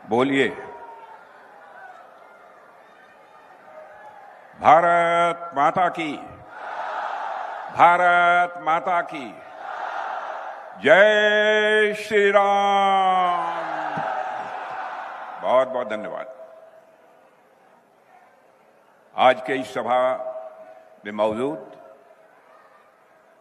बोलिए। भारत माता की, भारत माता की जय श्री राम। बहुत बहुत धन्यवाद। आज के इस सभा में मौजूद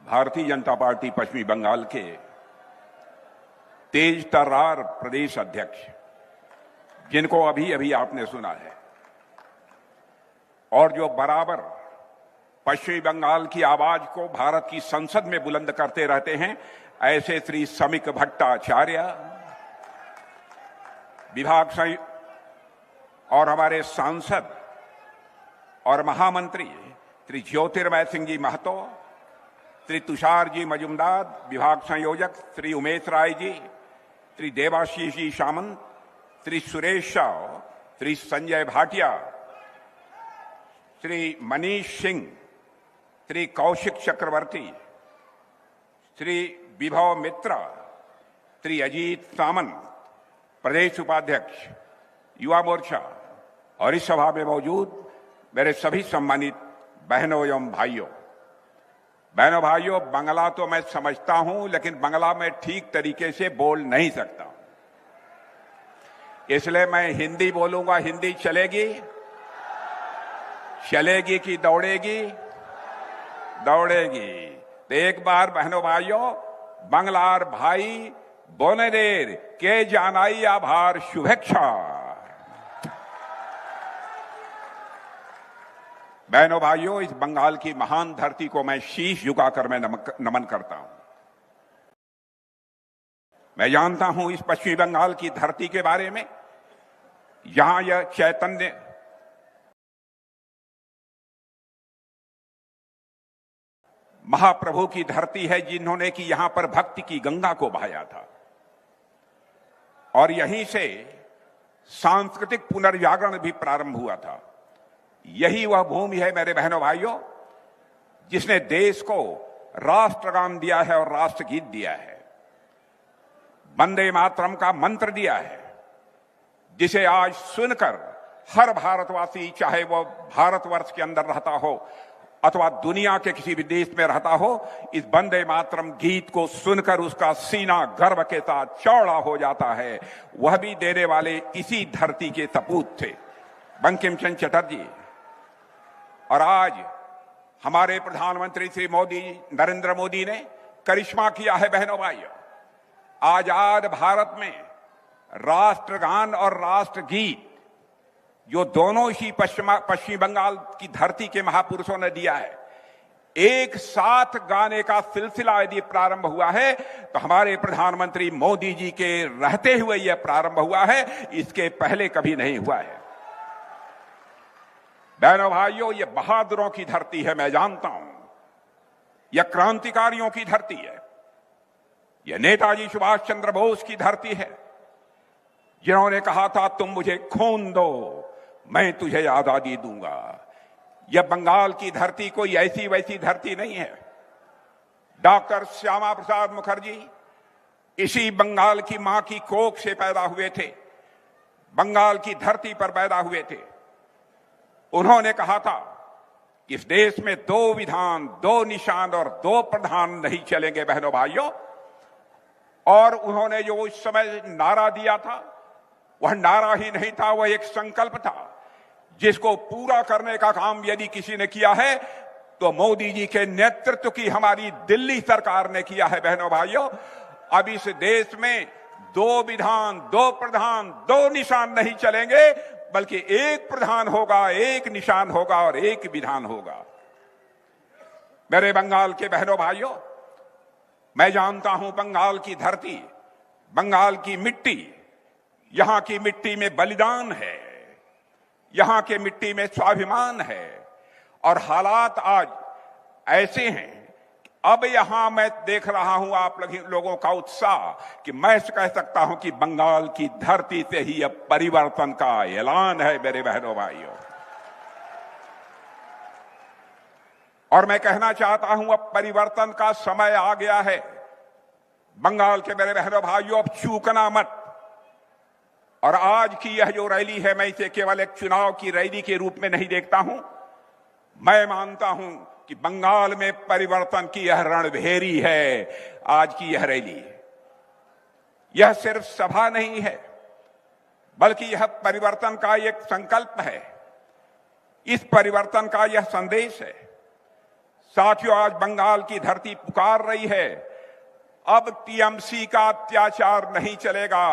भारतीय जनता पार्टी पश्चिमी बंगाल के तेज तर्रार प्रदेश अध्यक्ष, जिनको अभी अभी आपने सुना है, और जो बराबर पश्चिमी बंगाल की आवाज को भारत की संसद में बुलंद करते रहते हैं, ऐसे श्री समीक भट्टाचार्य, विभाग और हमारे सांसद और महामंत्री श्री ज्योतिर्मय सिंह जी महतो, श्री तुषार जी मजुमदार, विभाग संयोजक श्री उमेश राय जी, श्री देवाशीष जी सामंत, श्री सुरेश शाह, श्री संजय भाटिया, श्री मनीष सिंह, श्री कौशिक चक्रवर्ती, श्री विभव मित्रा, श्री अजीत सामंत, प्रदेश उपाध्यक्ष युवा मोर्चा, और इस सभा में मौजूद मेरे सभी सम्मानित बहनों एवं भाइयों। बहनों भाइयों, बंगला तो मैं समझता हूं, लेकिन बंगला में ठीक तरीके से बोल नहीं सकता, इसलिए मैं हिंदी बोलूंगा। हिंदी चलेगी? चलेगी कि दौड़ेगी? दौड़ेगी। तो एक बार बहनों भाइयों, बंगलार भाई बोने देर के जानाई आभार शुभेच्छा। बहनों भाइयों, इस बंगाल की महान धरती को मैं शीश झुकाकर मैं नमन करता हूं। मैं जानता हूं इस पश्चिमी बंगाल की धरती के बारे में, यहां यह चैतन्य महाप्रभु की धरती है, जिन्होंने कि यहां पर भक्ति की गंगा को बहाया था, और यहीं से सांस्कृतिक पुनर्जागरण भी प्रारंभ हुआ था। यही वह भूमि है मेरे बहनों भाइयों, जिसने देश को राष्ट्रगान दिया है और राष्ट्रगीत दिया है, वंदे मातरम का मंत्र दिया है, जिसे आज सुनकर हर भारतवासी, चाहे वह भारतवर्ष के अंदर रहता हो अथवा दुनिया के किसी भी देश में रहता हो, इस वंदे मातरम गीत को सुनकर उसका सीना गर्व के साथ चौड़ा हो जाता है। वह भी देने वाले इसी धरती के सपूत थे, बंकिम चंद्र चटर्जी। और आज हमारे प्रधानमंत्री श्री मोदी, नरेंद्र मोदी ने करिश्मा किया है बहनों भाइयों। आजाद भारत में राष्ट्रगान और राष्ट्रगीत, जो दोनों ही पश्चिमी बंगाल की धरती के महापुरुषों ने दिया है, एक साथ गाने का सिलसिला यदि प्रारंभ हुआ है तो हमारे प्रधानमंत्री मोदी जी के रहते हुए यह प्रारंभ हुआ है, इसके पहले कभी नहीं हुआ है। बहनों भाइयों, यह बहादुरों की धरती है, मैं जानता हूं। यह क्रांतिकारियों की धरती है, यह नेताजी सुभाष चंद्र बोस की धरती है, जिन्होंने कहा था तुम मुझे खून दो, मैं तुझे आजादी दूंगा। यह बंगाल की धरती कोई ऐसी वैसी धरती नहीं है। डॉक्टर श्यामा प्रसाद मुखर्जी इसी बंगाल की मां की कोख से पैदा हुए थे, बंगाल की धरती पर पैदा हुए थे। उन्होंने कहा था कि इस देश में दो विधान, दो निशान और दो प्रधान नहीं चलेंगे बहनों भाइयों। और उन्होंने जो उस समय नारा दिया था, वह नारा ही नहीं था, वह एक संकल्प था, जिसको पूरा करने का काम यदि किसी ने किया है तो मोदी जी के नेतृत्व की हमारी दिल्ली सरकार ने किया है बहनों भाइयों। अब इस देश में दो विधान, दो प्रधान, दो निशान नहीं चलेंगे, बल्कि एक प्रधान होगा, एक निशान होगा और एक विधान होगा। मेरे बंगाल के बहनों भाइयों, मैं जानता हूं बंगाल की धरती, बंगाल की मिट्टी, यहां की मिट्टी में बलिदान है, यहां के मिट्टी में स्वाभिमान है। और हालात आज ऐसे हैं, अब यहां मैं देख रहा हूं आप लोगों का उत्साह, कि मैं कह सकता हूं कि बंगाल की धरती से ही अब परिवर्तन का ऐलान है मेरे बहनों भाइयों। और मैं कहना चाहता हूं, अब परिवर्तन का समय आ गया है। बंगाल के मेरे बहनों भाइयों, अब चूकना मत। और आज की यह जो रैली है, मैं इसे केवल एक चुनाव की रैली के रूप में नहीं देखता हूं। मैं मानता हूं कि बंगाल में परिवर्तन की यह रणभेरी है आज की यह रैली। यह सिर्फ सभा नहीं है, बल्कि यह परिवर्तन का एक संकल्प है। इस परिवर्तन का यह संदेश है। साथियों, आज बंगाल की धरती पुकार रही है, अब टीएमसी का अत्याचार नहीं चलेगा।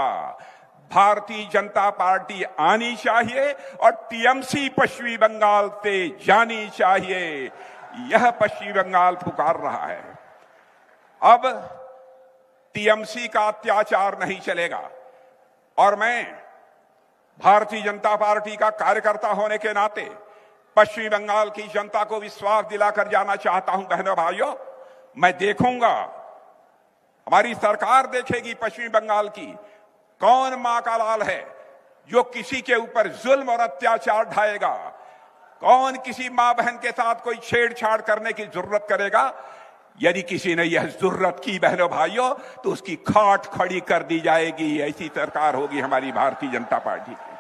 भारतीय जनता पार्टी आनी चाहिए और टीएमसी पश्चिमी बंगाल से जानी चाहिए। यह पश्चिमी बंगाल पुकार रहा है। अब टीएमसी का अत्याचार नहीं चलेगा। और मैं भारतीय जनता पार्टी का कार्यकर्ता होने के नाते पश्चिमी बंगाल की जनता को विश्वास दिलाकर जाना चाहता हूं। बहनों भाइयों, मैं देखूंगा, हमारी सरकार देखेगी पश्चिमी बंगाल की, कौन मां का लाल है जो किसी के ऊपर जुल्म और अत्याचार ढाएगा, कौन किसी मां बहन के साथ कोई छेड़छाड़ करने की जरूरत करेगा। यदि किसी ने यह जरूरत की बहनों भाइयों, तो उसकी खाट खड़ी कर दी जाएगी। ऐसी सरकार होगी हमारी भारतीय जनता पार्टी की।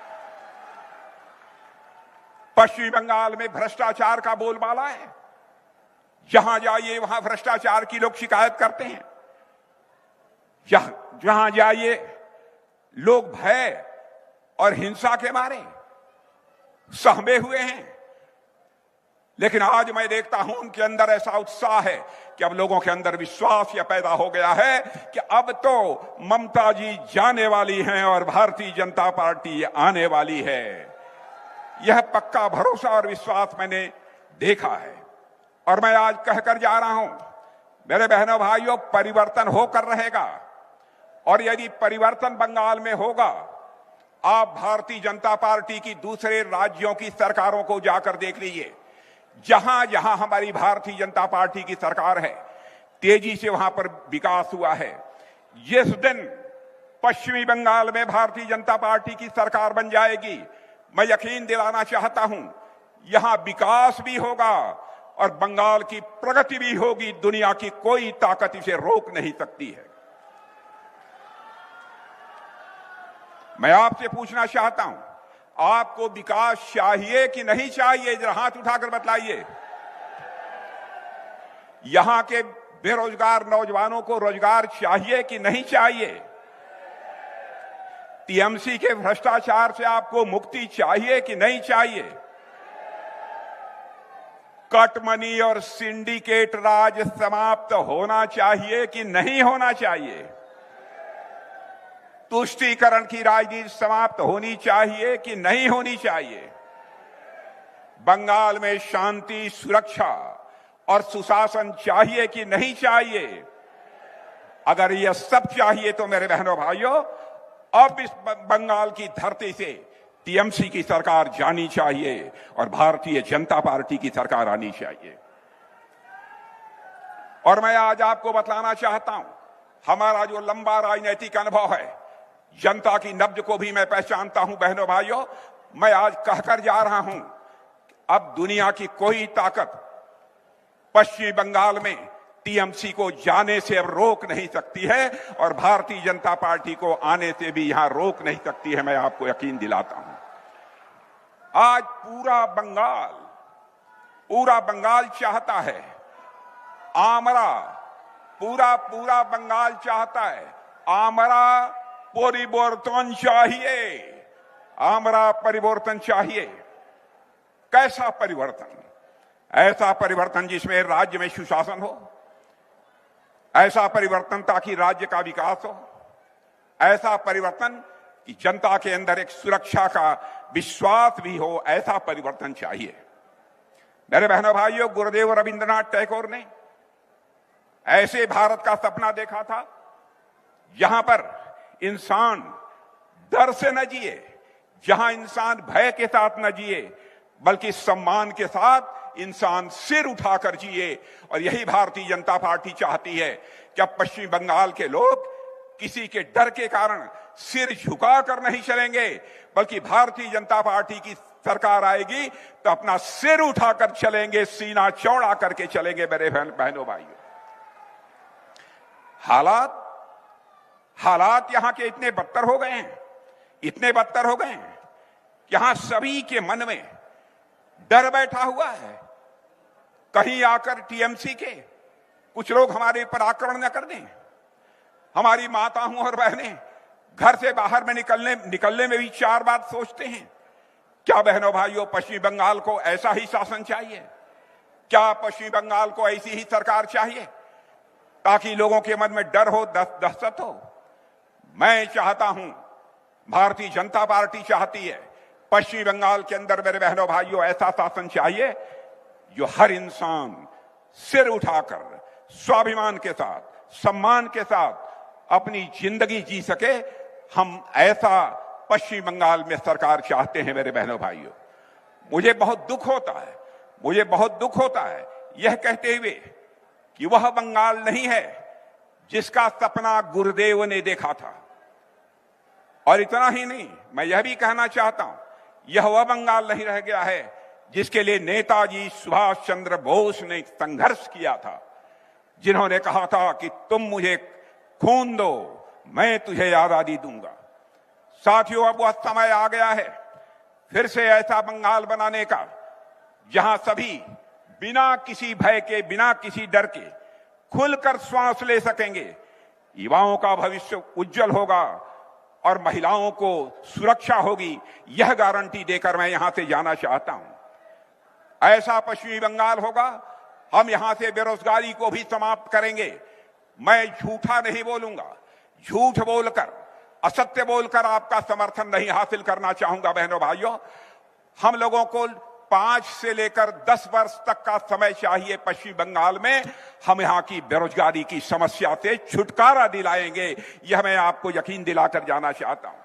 पश्चिमी बंगाल में भ्रष्टाचार का बोलबाला है। जहां जाइए वहां भ्रष्टाचार की लोग शिकायत करते हैं। जहां जाइए लोग भय और हिंसा के मारे सहमे हुए हैं। लेकिन आज मैं देखता हूं उनके अंदर ऐसा उत्साह है कि अब लोगों के अंदर विश्वास यह पैदा हो गया है कि अब तो ममता जी जाने वाली हैं और भारतीय जनता पार्टी आने वाली है। यह पक्का भरोसा और विश्वास मैंने देखा है। और मैं आज कहकर जा रहा हूं, मेरे बहनों भाइयों, परिवर्तन होकर रहेगा। और यदि परिवर्तन बंगाल में होगा, आप भारतीय जनता पार्टी की दूसरे राज्यों की सरकारों को जाकर देख लीजिए। जहां जहां हमारी भारतीय जनता पार्टी की सरकार है, तेजी से वहां पर विकास हुआ है। जिस दिन पश्चिमी बंगाल में भारतीय जनता पार्टी की सरकार बन जाएगी, मैं यकीन दिलाना चाहता हूं, यहां विकास भी होगा और बंगाल की प्रगति भी होगी। दुनिया की कोई ताकत इसे रोक नहीं सकती है। मैं आपसे पूछना चाहता हूं, आपको विकास चाहिए कि नहीं चाहिए? जरा हाथ उठाकर बतलाइए। यहां के बेरोजगार नौजवानों को रोजगार चाहिए कि नहीं चाहिए? टीएमसी के भ्रष्टाचार से आपको मुक्ति चाहिए कि नहीं चाहिए? कटमनी और सिंडिकेट राज समाप्त होना चाहिए कि नहीं होना चाहिए? तुष्टीकरण की राजनीति समाप्त होनी चाहिए कि नहीं होनी चाहिए? बंगाल में शांति, सुरक्षा और सुशासन चाहिए कि नहीं चाहिए? अगर यह सब चाहिए तो मेरे बहनों भाइयों, अब इस बंगाल की धरती से टीएमसी की सरकार जानी चाहिए और भारतीय जनता पार्टी की सरकार आनी चाहिए। और मैं आज आपको बतलाना चाहता हूं, हमारा जो लंबा राजनीतिक अनुभव है, जनता की नब्ज को भी मैं पहचानता हूं। बहनों भाइयों, मैं आज कहकर जा रहा हूं, अब दुनिया की कोई ताकत पश्चिमी बंगाल में टीएमसी को जाने से अब रोक नहीं सकती है और भारतीय जनता पार्टी को आने से भी यहां रोक नहीं सकती है। मैं आपको यकीन दिलाता हूं। आज पूरा बंगाल चाहता है, आमरा पूरा बंगाल चाहता है, आमरा परिवर्तन चाहिए, आमरा परिवर्तन चाहिए। कैसा परिवर्तन? ऐसा परिवर्तन जिसमें राज्य में सुशासन हो, ऐसा परिवर्तन ताकि राज्य का विकास हो, ऐसा परिवर्तन कि जनता के अंदर एक सुरक्षा का विश्वास भी हो, ऐसा परिवर्तन चाहिए। मेरे बहनों भाइयों, गुरुदेव रविंद्रनाथ टैगोर ने ऐसे भारत का सपना देखा था जहां पर इंसान डर से न जिए, जहां इंसान भय के साथ न जिए, बल्कि सम्मान के साथ इंसान सिर उठाकर जिए। और यही भारतीय जनता पार्टी चाहती है कि अब पश्चिम बंगाल के लोग किसी के डर के कारण सिर झुकाकर नहीं चलेंगे, बल्कि भारतीय जनता पार्टी की सरकार आएगी तो अपना सिर उठाकर चलेंगे, सीना चौड़ा करके चलेंगे। मेरे बहनों भाइयों, हालात यहां के इतने बदतर हो गए हैं इतने बदतर हो गए हैं कि यहां सभी के मन में डर बैठा हुआ है, कहीं आकर टीएमसी के कुछ लोग हमारे ऊपर आक्रमण न कर दें। हमारी माताओं और बहनें घर से बाहर में निकलने में भी 4 बार सोचते हैं। क्या बहनों भाइयों, पश्चिम बंगाल को ऐसा ही शासन चाहिए? क्या पश्चिम बंगाल को ऐसी ही सरकार चाहिए ताकि लोगों के मन में डर हो, दहशत हो? मैं चाहता हूं, भारतीय जनता पार्टी चाहती है, पश्चिम बंगाल के अंदर मेरे बहनों भाइयों ऐसा शासन चाहिए जो हर इंसान सिर उठाकर स्वाभिमान के साथ, सम्मान के साथ अपनी जिंदगी जी सके। हम ऐसा पश्चिम बंगाल में सरकार चाहते हैं मेरे बहनों भाइयों। मुझे बहुत दुख होता है यह कहते हुए कि वह बंगाल नहीं है जिसका सपना गुरुदेव ने देखा था। और इतना ही नहीं, मैं यह भी कहना चाहता हूं, यह वह बंगाल नहीं रह गया है जिसके लिए नेताजी सुभाष चंद्र बोस ने संघर्ष किया था, जिन्होंने कहा था कि तुम मुझे खून दो, मैं तुझे आजादी दूंगा। साथियों, अब वह समय आ गया है फिर से ऐसा बंगाल बनाने का जहां सभी बिना किसी भय के, बिना किसी डर के खुलकर श्वास ले सकेंगे। युवाओं का भविष्य उज्जवल होगा और महिलाओं को सुरक्षा होगी, यह गारंटी देकर मैं यहां से जाना चाहता हूं। ऐसा पश्चिमी बंगाल होगा, हम यहां से बेरोजगारी को भी समाप्त करेंगे। मैं झूठा नहीं बोलूंगा, झूठ बोलकर, असत्य बोलकर आपका समर्थन नहीं हासिल करना चाहूंगा। बहनों भाइयों, हम लोगों को 5 से लेकर 10 वर्ष तक का समय चाहिए पश्चिम बंगाल में। हम यहां की बेरोजगारी की समस्या से छुटकारा दिलाएंगे, यह मैं आपको यकीन दिलाकर जाना चाहता हूं।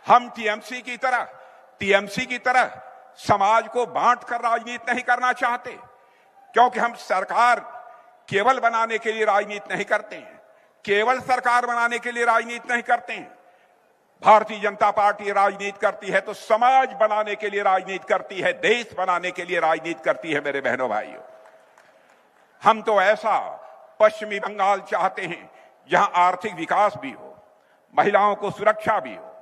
हम टीएमसी की तरह समाज को बांट कर राजनीति नहीं करना चाहते, क्योंकि हम सरकार केवल बनाने के लिए राजनीति नहीं करते हैं, केवल सरकार बनाने के लिए राजनीति नहीं करते हैं। भारतीय जनता पार्टी राजनीति करती है तो समाज बनाने के लिए राजनीति करती है, देश बनाने के लिए राजनीति करती है। मेरे बहनों भाइयों, हम तो ऐसा पश्चिमी बंगाल चाहते हैं जहां आर्थिक विकास भी हो, महिलाओं को सुरक्षा भी हो,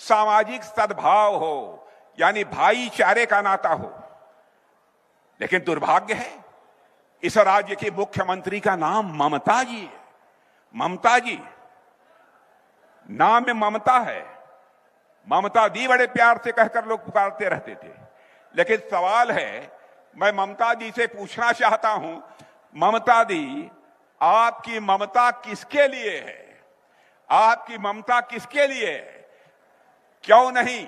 सामाजिक सद्भाव हो, यानी भाईचारे का नाता हो। लेकिन दुर्भाग्य है, इस राज्य के मुख्यमंत्री का नाम ममता जी है। ममता जी, नाम में ममता है। ममता दी बड़े प्यार से कहकर लोग पुकारते रहते थे। लेकिन सवाल है, मैं ममता जी से पूछना चाहता हूं, ममता दी, आपकी ममता किसके लिए है? आपकी ममता किसके लिए है? क्यों नहीं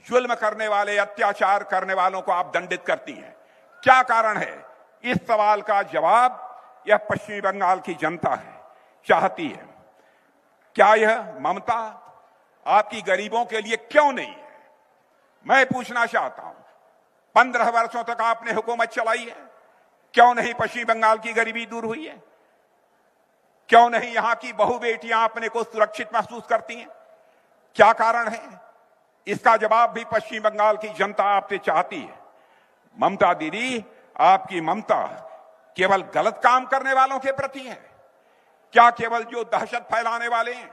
जुल्म करने वाले, अत्याचार करने वालों को आप दंडित करती हैं? क्या कारण है? इस सवाल का जवाब यह पश्चिमी बंगाल की जनता है, चाहती है। क्या यह ममता आपकी गरीबों के लिए क्यों नहीं है? मैं पूछना चाहता हूं, 15 वर्षों तक आपने हुकूमत चलाई है, क्यों नहीं पश्चिम बंगाल की गरीबी दूर हुई है? क्यों नहीं यहां की बहु बेटियां अपने को सुरक्षित महसूस करती हैं? क्या कारण है? इसका जवाब भी पश्चिम बंगाल की जनता आपसे चाहती है। ममता दीदी, आपकी ममता केवल गलत काम करने वालों के प्रति है? क्या केवल जो दहशत फैलाने वाले हैं,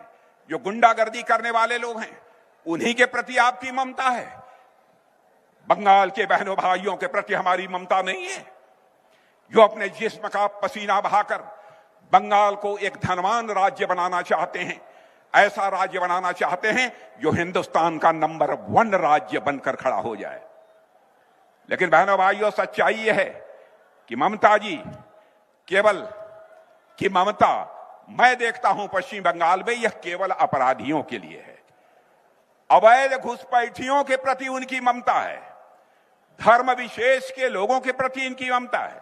जो गुंडागर्दी करने वाले लोग हैं, उन्हीं के प्रति आपकी ममता है? बंगाल के बहनों भाइयों के प्रति हमारी ममता नहीं है, जो अपने जिस्म का पसीना बहाकर बंगाल को एक धनवान राज्य बनाना चाहते हैं, ऐसा राज्य बनाना चाहते हैं जो हिंदुस्तान का नंबर 1 राज्य बनकर खड़ा हो जाए। लेकिन बहनों भाइयों, सच्चाई यह है कि ममता जी ममता मैं देखता हूं पश्चिम बंगाल में, यह केवल अपराधियों के लिए है। अवैध घुसपैठियों के प्रति उनकी ममता है, धर्म विशेष के लोगों के प्रति इनकी ममता है,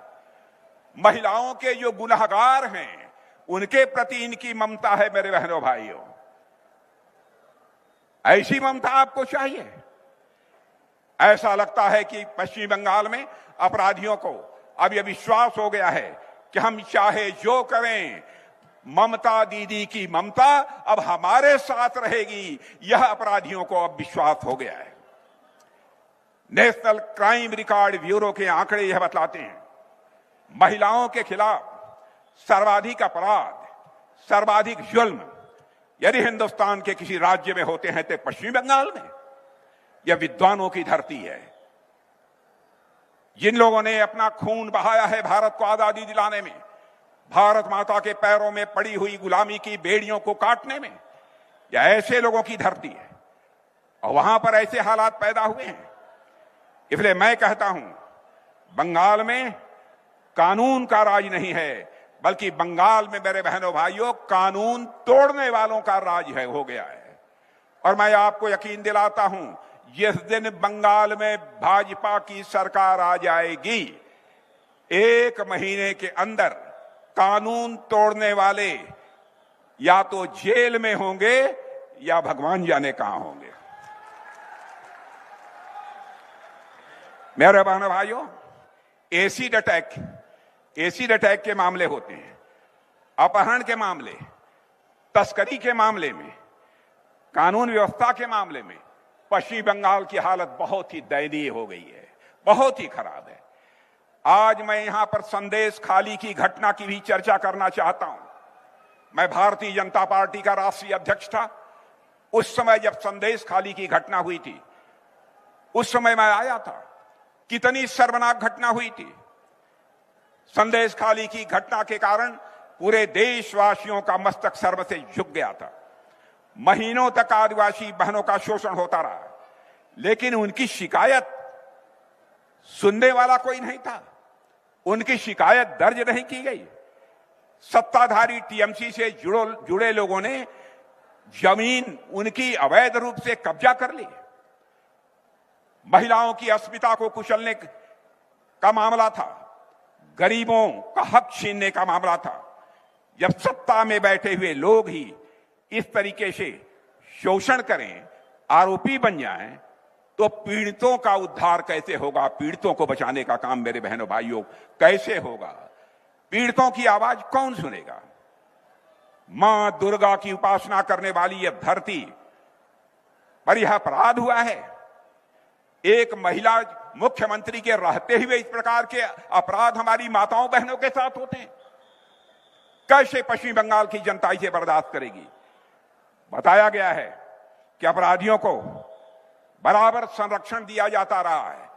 महिलाओं के जो गुनहगार हैं उनके प्रति इनकी ममता है। मेरे बहनों भाइयों, ऐसी ममता आपको चाहिए? ऐसा लगता है कि पश्चिम बंगाल में अपराधियों को अब यह विश्वास हो गया है कि हम चाहे जो करें, ममता दीदी की ममता अब हमारे साथ रहेगी, यह अपराधियों को अब विश्वास हो गया है। नेशनल क्राइम रिकॉर्ड ब्यूरो के आंकड़े यह बतलाते हैं, महिलाओं के खिलाफ सर्वाधिक अपराध, सर्वाधिक जुल्म यदि हिंदुस्तान के किसी राज्य में होते हैं तो पश्चिम बंगाल में। यह विद्वानों की धरती है। जिन लोगों ने अपना खून बहाया है भारत को आजादी दिलाने में, भारत माता के पैरों में पड़ी हुई गुलामी की बेड़ियों को काटने में, यह ऐसे लोगों की धरती है और वहां पर ऐसे हालात पैदा हुए हैं। इसलिए मैं कहता हूं, बंगाल में कानून का राज नहीं है, बल्कि बंगाल में मेरे बहनों भाइयों कानून तोड़ने वालों का राज है, हो गया है। और मैं आपको यकीन दिलाता हूं, जिस दिन बंगाल में भाजपा की सरकार आ जाएगी, 1 महीने के अंदर कानून तोड़ने वाले या तो जेल में होंगे या भगवान जाने कहां होंगे। मेरे बहनों भाइयों, एसिड अटैक के मामले होते हैं, अपहरण के मामले, तस्करी के मामले में, कानून व्यवस्था के मामले में पश्चिम बंगाल की हालत बहुत ही दयनीय हो गई है, बहुत ही खराब है। आज मैं यहां पर संदेश खाली की घटना की भी चर्चा करना चाहता हूं। मैं भारतीय जनता पार्टी का राष्ट्रीय अध्यक्ष था। उस समय जब संदेश खाली की घटना हुई थी, उस समय मैं आया था। कितनी शर्मनाक घटना हुई थी। संदेश खाली की घटना के कारण पूरे देशवासियों का मस्तक शर्म से झुक गया था। महीनों तक आदिवासी बहनों का शोषण होता रहा, लेकिन उनकी शिकायत सुनने वाला कोई नहीं था। उनकी शिकायत दर्ज नहीं की गई। सत्ताधारी टीएमसी से जुड़े लोगों ने जमीन उनकी अवैध रूप से कब्जा कर ली। महिलाओं की अस्मिता को कुचलने का मामला था, गरीबों का हक छीनने का मामला था। जब सत्ता में बैठे हुए लोग ही इस तरीके से शोषण करें, आरोपी बन जाएं, तो पीड़ितों का उद्धार कैसे होगा? पीड़ितों को बचाने का काम मेरे बहनों भाइयों कैसे होगा? पीड़ितों की आवाज कौन सुनेगा? मां दुर्गा की उपासना करने वाली यह धरती पर यह अपराध हुआ है। एक महिला मुख्यमंत्री के रहते हुए इस प्रकार के अपराध हमारी माताओं बहनों के साथ होते हैं। कैसे पश्चिम बंगाल की जनता इसे बर्दाश्त करेगी? बताया गया है कि अपराधियों को बराबर संरक्षण दिया जाता रहा है।